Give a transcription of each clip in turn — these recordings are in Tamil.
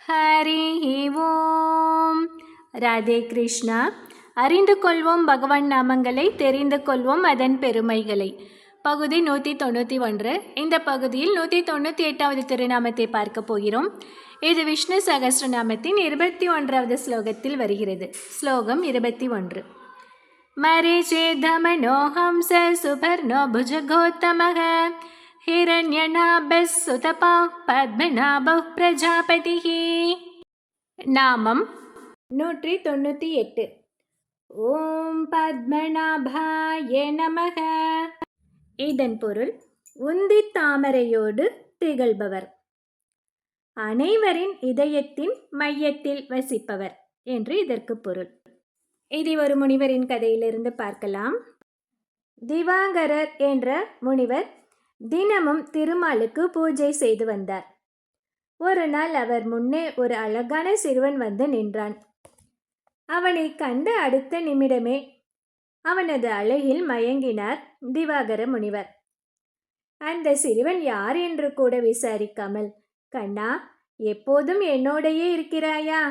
ஹரி ஓம். ராதே கிருஷ்ணா. அறிந்து கொள்வோம் பகவான் நாமங்களை, தெரிந்து கொள்வோம் அதன் பெருமைகளை. பகுதி 191. இந்த பகுதியில் 198வது திருநாமத்தை பார்க்க போகிறோம். இது விஷ்ணு சகஸ்ரநாமத்தின் 21வது ஸ்லோகத்தில் வருகிறது. ஸ்லோகம் 21. மரீச்சேதமனோ ஹம்ச சுபர்ணோ புஜகோத்தமக ஹிரண்யநாபஸ் சுதபா பத்மநாப பிரஜாபதிஹி. நாமம் 198. ஓம் பத்மநாபாய நமக. இதன் பொருள் உந்தி தாமரையோடு திகழ்பவர், அனைவரின் இதயத்தின் மையத்தில் வசிப்பவர் என்று இதற்கு பொருள். இது ஒரு முனிவரின் கதையிலிருந்து பார்க்கலாம். திவாகரர் என்ற முனிவர் தினமும் திருமாலுக்கு பூஜை செய்து வந்தார். ஒரு நாள் அவர் முன்னே ஒரு அழகான சிறுவன் வந்து நின்றான். அவனை கண்ட அடுத்த நிமிடமே அவனது அழகில் மயங்கினார் திவாகர முனிவர். அந்த சிறுவன் யார் என்று கூட விசாரிக்காமல், கண்ணா, எப்போதும் என்னோடையே இருக்கிறாயா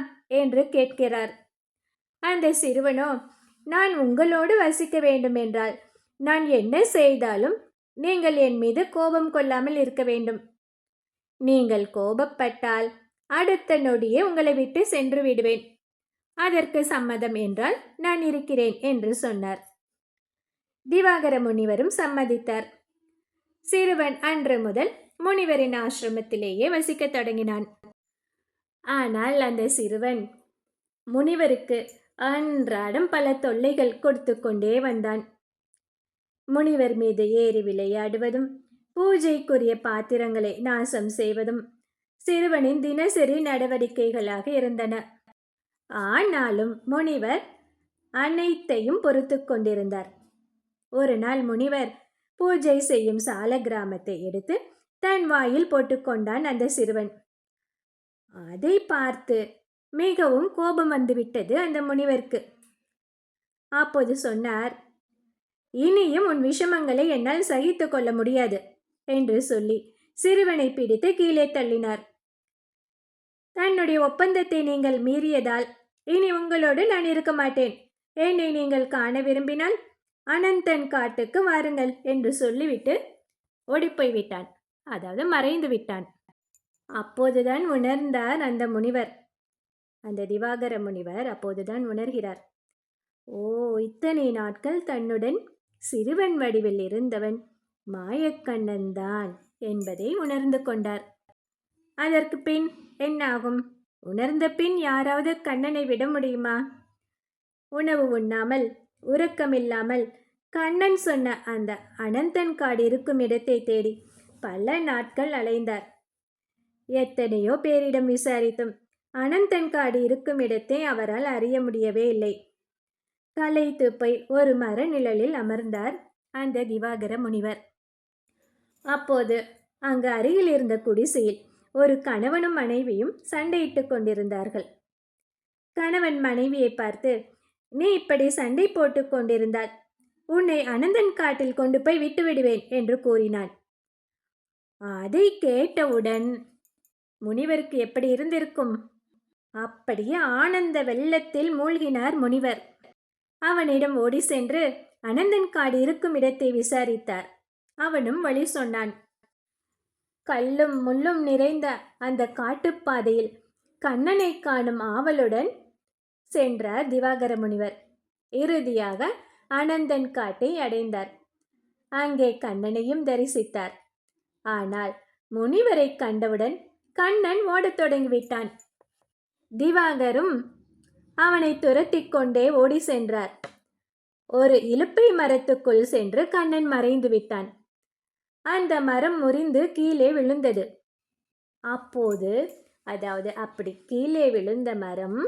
என்று கேட்கிறார். அந்த சிறுவனோ, நான் உங்களோடு வசிக்க வேண்டுமென்றால் நான் என்ன செய்தாலும் நீங்கள் என் மீது கோபம் கொள்ளாமல் இருக்க வேண்டும். நீங்கள் கோபப்பட்டால் அடுத்த நொடியே உங்களை விட்டு சென்று விடுவேன். அதற்கு சம்மதம் என்றால் நான் இருக்கிறேன் என்று சொன்னார். திவாகர முனிவரும் சம்மதித்தார். சிறுவன் அன்று முதல் முனிவரின் ஆசிரமத்திலேயே வசிக்க தொடங்கினான். ஆனால் அந்த சிறுவன் முனிவருக்கு அன்றாடம் பல தொல்லைகள் கொடுத்து கொண்டே வந்தான். முனிவர் மீது ஏறி விளையாடுவதும், பூஜைக்குரிய பாத்திரங்களை நாசம் செய்வதும் சிறுவனின் தினசரி நடவடிக்கைகளாக இருந்தன. ஆனாலும் முனிவர் அனைத்தையும் பொறுத்து கொண்டிருந்தார். ஒரு நாள் முனிவர் பூஜை செய்யும் சால கிராமத்தை எடுத்து தன் வாயில் போட்டுக்கொண்டான் அந்த சிறுவன். அதை பார்த்து மிகவும் கோபம் வந்துவிட்டது அந்த முனிவருக்கு. அப்போது சொன்னார், இனியும் உன் விஷமங்களை என்னால் சகித்து கொள்ள முடியாது என்று சொல்லி சிறுவனை பிடித்து கீழே தள்ளினார். தன்னுடைய ஒப்பந்தத்தை நீங்கள் மீறியதால் இனி உங்களோடு நான் இருக்க மாட்டேன். என்னை நீங்கள் காண விரும்பினால் அனந்தன் காட்டுக்கு வாருங்கள் என்று சொல்லிவிட்டு ஓடிப்போய் விட்டான். அதாவது மறைந்து விட்டான். அப்போதுதான் உணர்ந்தார் அந்த முனிவர். அந்த திவாகர முனிவர் அப்போதுதான் உணர்கிறார், ஓ, இத்தனை நாட்கள் தன்னுடன் சிறுவன் வடிவில் இருந்தவன் மாயக்கண்ணன் தான் என்பதை உணர்ந்து கொண்டார். அதற்கு பின் என்னாகும்? உணர்ந்த பின் யாராவது கண்ணனை விட முடியுமா? உணவு உண்ணாமல் உறக்கமில்லாமல் கண்ணன் சொன்ன அந்த அனந்தன் காடு இருக்கும் இடத்தை தேடி பல நாட்கள் அலைந்தார். எத்தனையோ பேரிடம் விசாரித்தும் அனந்தன் காடு இருக்கும் இடத்தை அவரால் அறிய முடியவே இல்லை. களைத்து போய் ஒரு மர நிழலில் அமர்ந்தார் அந்த திவாகர முனிவர். அப்போது அங்கு அருகில் இருந்த குடிசையில் ஒரு கணவனும் மனைவியும் சண்டையிட்டு கொண்டிருந்தார்கள். கணவன் மனைவியை பார்த்து, நீ இப்படி சண்டை போட்டு கொண்டிருந்தால் உன்னை அனந்தன் காட்டில் கொண்டு போய் விட்டுவிடுவேன் என்று கூறினான். அதை கேட்டவுடன் முனிவருக்கு எப்படி இருந்திருக்கும்? அப்படியே ஆனந்த வெள்ளத்தில் மூழ்கினார் முனிவர். அவனிடம் ஓடி சென்று அனந்தன் காடு இருக்கும் இடத்தை விசாரித்தார். அவனும் வழி சொன்னான். கல்லும் முள்ளும் நிறைந்த அந்த காட்டுப்பாதையில் கண்ணனை காணும் ஆவலுடன் சென்றார் திவாகர முனிவர். இறுதியாக அனந்தன் காட்டை அடைந்தார். அங்கே கண்ணனையும் தரிசித்தார். ஆனால் முனிவரை கண்டவுடன் கண்ணன் ஓடத் தொடங்கிவிட்டான். திவாகரும் அவனை துரத்தி கொண்டே ஓடி சென்றார். ஒரு இலுப்பை மரத்துக்குள் சென்று கண்ணன் மறைந்து விட்டான். அந்த மரம் முறிந்து கீழே விழுந்தது. அப்படி கீழே விழுந்த மரம்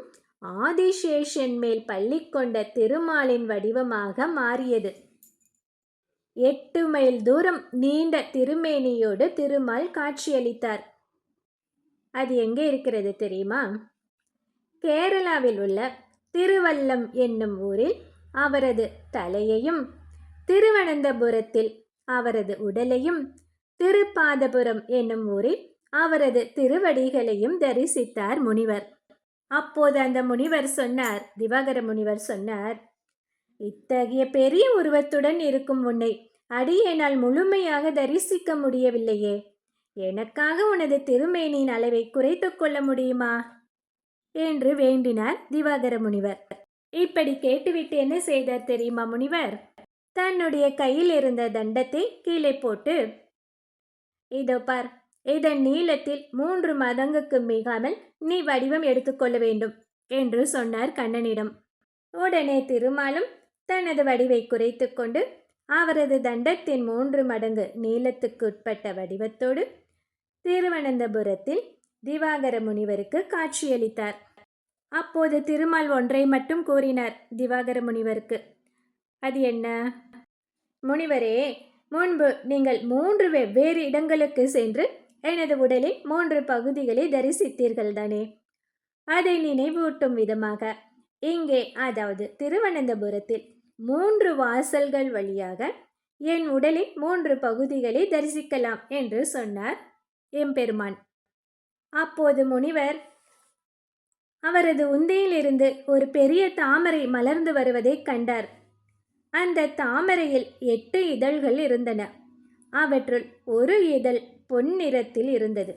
ஆதிசேஷன் மேல் பள்ளி கொண்ட திருமாலின் வடிவமாக மாறியது. 8 மைல் தூரம் நீண்ட திருமேனியோடு திருமால் காட்சியளித்தார். அது எங்கே இருக்கிறது தெரியுமா? கேரளாவில் உள்ள திருவல்லம் என்னும் ஊரில் அவரது தலையையும், திருவனந்தபுரத்தில் அவரது உடலையும், திருப்பாதபுரம் என்னும் ஊரில் அவரது திருவடிகளையும் தரிசித்தார் முனிவர். அப்போது அந்த முனிவர் சொன்னார், திவாகர முனிவர் சொன்னார், இத்தகைய பெரிய உருவத்துடன் இருக்கும் உன்னை அடியேனால் முழுமையாக தரிசிக்க முடியவில்லையே. எனக்காக உனது திருமேனியின் அளவை குறைத்து கொள்ள முடியுமா என்று வேண்டினார் திவாகர முனிவர். இப்படி கேட்டுவிட்டு என்ன செய்தார் தெரியுமா முனிவர்? தன்னுடைய கையில் இருந்த தண்டத்தை கீழே போட்டு, இதோ பார், இதன் நீளத்தில் 3 மடங்குக்கு மிகாமல் நீ வடிவம் எடுத்துக்கொள்ள வேண்டும் என்று சொன்னார் கண்ணனிடம். உடனே திருமாலும் தனது வடிவை குறைத்து கொண்டு அவரது தண்டத்தின் 3 மடங்கு நீளத்துக்கு உட்பட்ட வடிவத்தோடு திருவனந்தபுரத்தில் திவாகர முனிவருக்கு காட்சியளித்தார். அப்போது திருமால் ஒன்றை மட்டும் கூறினார் திவாகர முனிவருக்கு. அது என்ன? முனிவரே, முன்பு நீங்கள் 3 வெவ்வேறு இடங்களுக்கு சென்று எனது உடலின் 3 பகுதிகளை தரிசித்தீர்கள் தானே? அதை நினைவூட்டும் விதமாக இங்கே, அதாவது திருவனந்தபுரத்தில் 3 வாசல்கள் வழியாக என் உடலின் 3 பகுதிகளை தரிசிக்கலாம் என்று சொன்னார் எம்பெருமான். அப்போது முனிவர் அவரது உந்தையிலிருந்து ஒரு பெரிய தாமரை மலர்ந்து வருவதை கண்டார். அந்த தாமரையில் 8 இதழ்கள் இருந்தன. அவற்றுள் ஒரு இதழ் பொன்னிறத்தில் இருந்தது.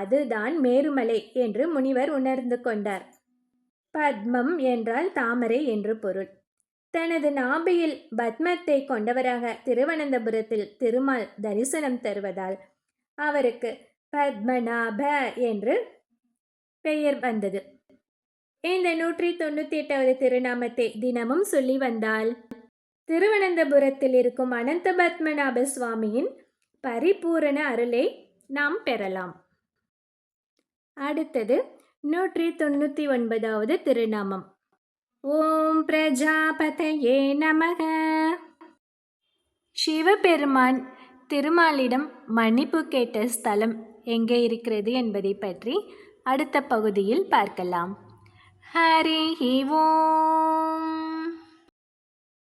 அதுதான் மேருமலை என்று முனிவர் உணர்ந்து கொண்டார். பத்மம் என்றால் தாமரை என்று பொருள். தனது நாபியில் பத்மத்தை கொண்டவராக திருவனந்தபுரத்தில் திருமால் தரிசனம் தருவதால் அவருக்கு பத்மநாப என்று பெயர் வந்தது. இந்த 198வது திருநாமத்தை தினமும் சொல்லி வந்தால் திருவனந்தபுரத்தில் இருக்கும் அனந்த பத்மநாப சுவாமியின் பரிபூரண அருளை நாம் பெறலாம். அடுத்தது 199வது திருநாமம். ஓம் பிரஜாபதயே நமக. சிவபெருமான் திருமாலிடம் மன்னிப்பு கேட்ட ஸ்தலம் எங்கே இருக்கிறது என்பதை பற்றி அடுத்த பகுதியில் பார்க்கலாம். ஹரி ஓம்.